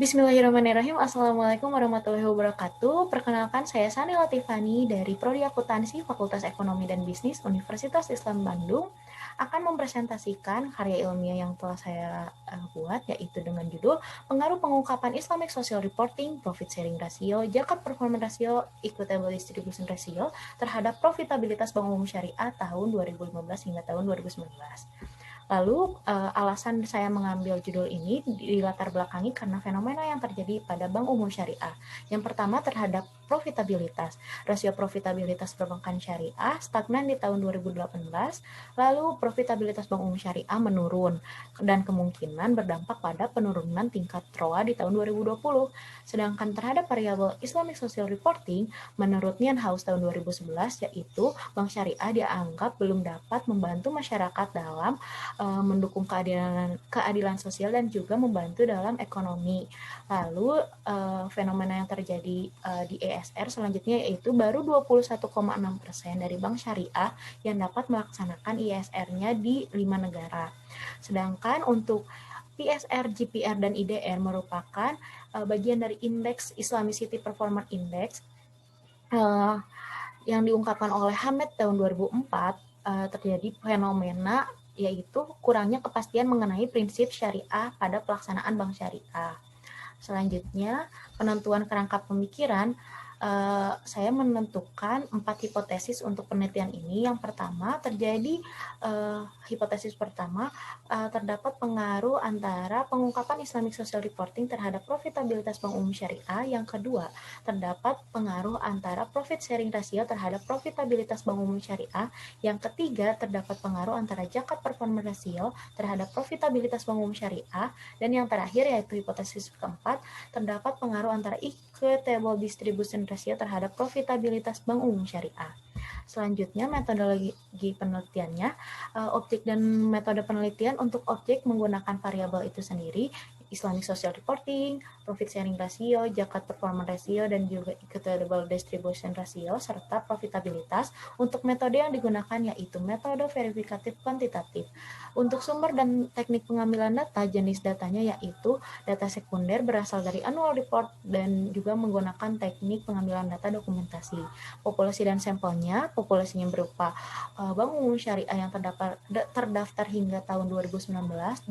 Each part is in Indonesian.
Bismillahirrahmanirrahim. Assalamualaikum warahmatullahi wabarakatuh. Perkenalkan, saya Sani Latifani dari Prodi Akuntansi Fakultas Ekonomi dan Bisnis Universitas Islam Bandung akan mempresentasikan karya ilmiah yang telah saya buat, yaitu dengan judul Pengaruh Pengungkapan Islamic Social Reporting, Profit Sharing Ratio, Zakat Performance Ratio, Equitable Distribution Ratio terhadap profitabilitas Bank Umum Syariah tahun 2015 hingga tahun 2019. Lalu alasan saya mengambil judul ini dilatar belakangi karena fenomena yang terjadi pada Bank Umum Syariah. Yang pertama terhadap profitabilitas. Rasio profitabilitas perbankan syariah stagnan di tahun 2018, lalu profitabilitas Bank Umum Syariah menurun dan kemungkinan berdampak pada penurunan tingkat ROA di tahun 2020. Sedangkan terhadap variabel Islamic Social Reporting, menurut Nian House tahun 2011, yaitu Bank Syariah dianggap belum dapat membantu masyarakat dalam mendukung keadilan sosial dan juga membantu dalam ekonomi. Lalu fenomena yang terjadi di ESR selanjutnya yaitu baru 21,6% dari bank syariah yang dapat melaksanakan ISR-nya di 5 negara. Sedangkan untuk PSR, GPR, dan IDR merupakan bagian dari indeks Islamicity Performance Index yang diungkapkan oleh Hamed tahun 2004. Terjadi fenomena yaitu kurangnya kepastian mengenai prinsip syariah pada pelaksanaan bank syariah. Selanjutnya, penentuan kerangka pemikiran, saya menentukan 4 hipotesis untuk penelitian ini. Yang pertama, terjadi hipotesis pertama, terdapat pengaruh antara pengungkapan Islamic Social Reporting terhadap profitabilitas Bank Umum Syariah. Yang kedua, terdapat pengaruh antara profit sharing ratio terhadap profitabilitas Bank Umum Syariah. Yang ketiga, terdapat pengaruh antara zakat performance ratio terhadap profitabilitas Bank Umum Syariah. Dan yang terakhir, yaitu hipotesis keempat, terdapat pengaruh antara equitable distribution ratio terhadap profitabilitas Bank Umum Syariah. Selanjutnya, metodologi penelitiannya, objek dan metode penelitian. Untuk objek menggunakan variabel itu sendiri, Islamic Social Reporting, Profit Sharing Ratio, Zakat Performance Ratio, dan juga Equitable Distribution Ratio, serta profitabilitas. Untuk metode yang digunakan yaitu metode verifikatif kuantitatif. Untuk sumber dan teknik pengambilan data, jenis datanya yaitu data sekunder berasal dari annual report dan juga menggunakan teknik pengambilan data dokumentasi. Populasi dan sampelnya, populasinya berupa Bank Umum Syariah yang terdaftar hingga tahun 2019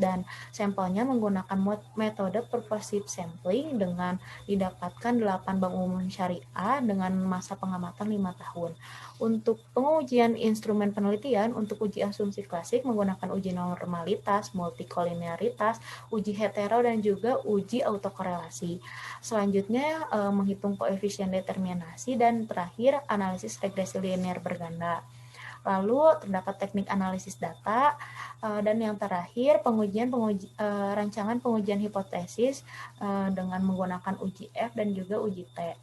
dan sampelnya menggunakan metode purposive sampling dengan didapatkan 8 Bank Umum Syariah dengan masa pengamatan 5 tahun. Untuk pengujian instrumen penelitian, untuk uji asumsi klasik menggunakan uji normalitas, multikolinearitas, uji hetero, dan juga uji autokorelasi. Selanjutnya menghitung koefisien determinasi, dan terakhir analisis regresi linear berganda. Lalu terdapat teknik analisis data, dan yang terakhir rancangan pengujian hipotesis dengan menggunakan uji F dan juga uji T.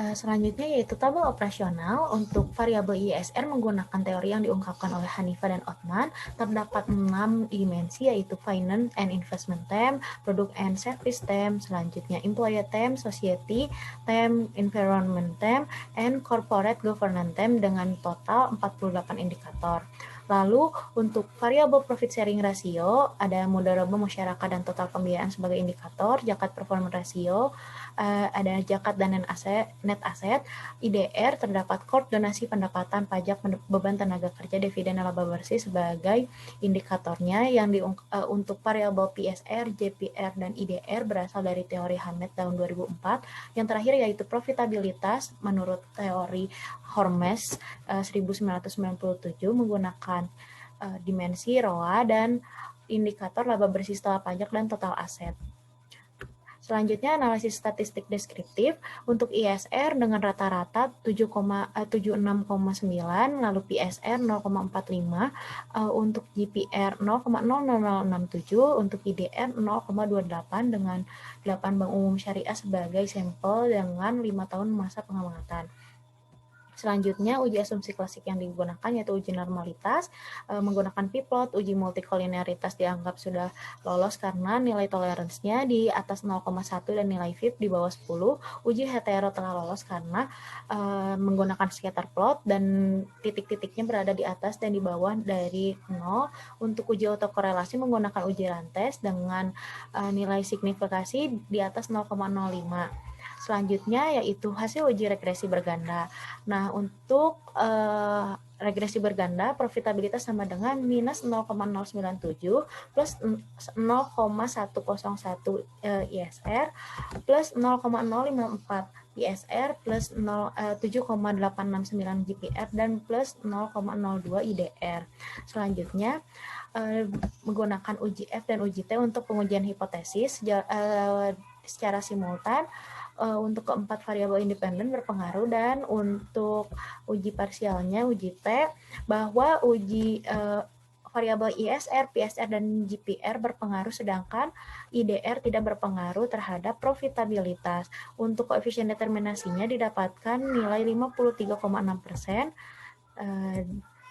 Selanjutnya yaitu tabel operasional. Untuk variabel ISR menggunakan teori yang diungkapkan oleh Hanifah dan Othman. Terdapat 6 dimensi yaitu finance and investment term, product and service term, selanjutnya employee term, society term, environment term, and corporate governance term dengan total 48 indikator. Lalu untuk variabel profit sharing ratio ada mudharabah masyarakat dan total pembiayaan sebagai indikator, zakat performance ratio, ada zakat dan net aset, IDR terdapat koordinasi pendapatan pajak beban tenaga kerja dividen laba bersih sebagai indikatornya. Yang untuk variabel PSR, JPR, dan IDR berasal dari teori Hamed tahun 2004. Yang terakhir yaitu profitabilitas menurut teori Hormes 1997 menggunakan dimensi ROA dan indikator laba bersih setelah pajak dan total aset. Selanjutnya analisis statistik deskriptif. Untuk ISR dengan rata-rata 76,9, lalu PSR 0,45, untuk GPR 0,0067, untuk IDR 0,28 dengan 8 Bank Umum Syariah sebagai sampel dengan 5 tahun masa pengamatan. Selanjutnya, uji asumsi klasik yang digunakan yaitu uji normalitas, menggunakan p-plot. Uji multikolinearitas dianggap sudah lolos karena nilai toleransinya di atas 0,1 dan nilai VIP di bawah 10. Uji hetero telah lolos karena menggunakan scatter plot dan titik-titiknya berada di atas dan di bawah dari 0. Untuk uji autokorelasi menggunakan uji Rantes dengan nilai signifikasi di atas 0,05. Selanjutnya yaitu hasil uji regresi berganda. Nah, untuk regresi berganda, profitabilitas sama dengan minus 0,097 plus 0,101 ISR plus 0,054 ISR plus 7,869 GPR dan plus 0,02 IDR. Selanjutnya, menggunakan uji F dan uji T untuk pengujian hipotesis secara simultan untuk keempat variabel independen berpengaruh, dan untuk uji parsialnya uji T bahwa uji variabel ISR, PSR, dan GPR berpengaruh sedangkan IDR tidak berpengaruh terhadap profitabilitas. Untuk koefisien determinasinya didapatkan nilai 53,6%.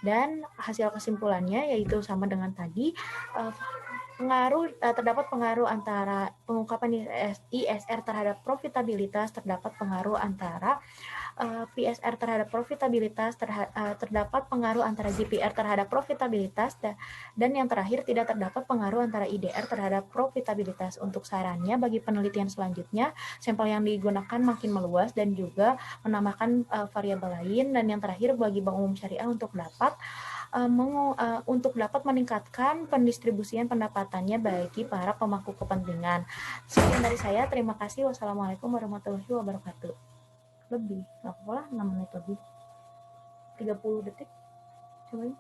Dan hasil kesimpulannya yaitu sama dengan tadi, terdapat pengaruh antara pengungkapan ISR terhadap profitabilitas, terdapat pengaruh antara PSR terhadap profitabilitas, terdapat pengaruh antara GPR terhadap profitabilitas, dan yang terakhir tidak terdapat pengaruh antara IDR terhadap profitabilitas. Untuk sarannya bagi penelitian selanjutnya, sampel yang digunakan makin meluas dan juga menambahkan variabel lain, dan yang terakhir bagi Bank Umum Syariah untuk dapat meningkatkan pendistribusian pendapatannya bagi para pemangku kepentingan. Sekian dari saya, terima kasih. Wassalamualaikum warahmatullahi wabarakatuh. Lebih, nggak apa-apa lah, 6 menit lebih, 30 detik. Cobain.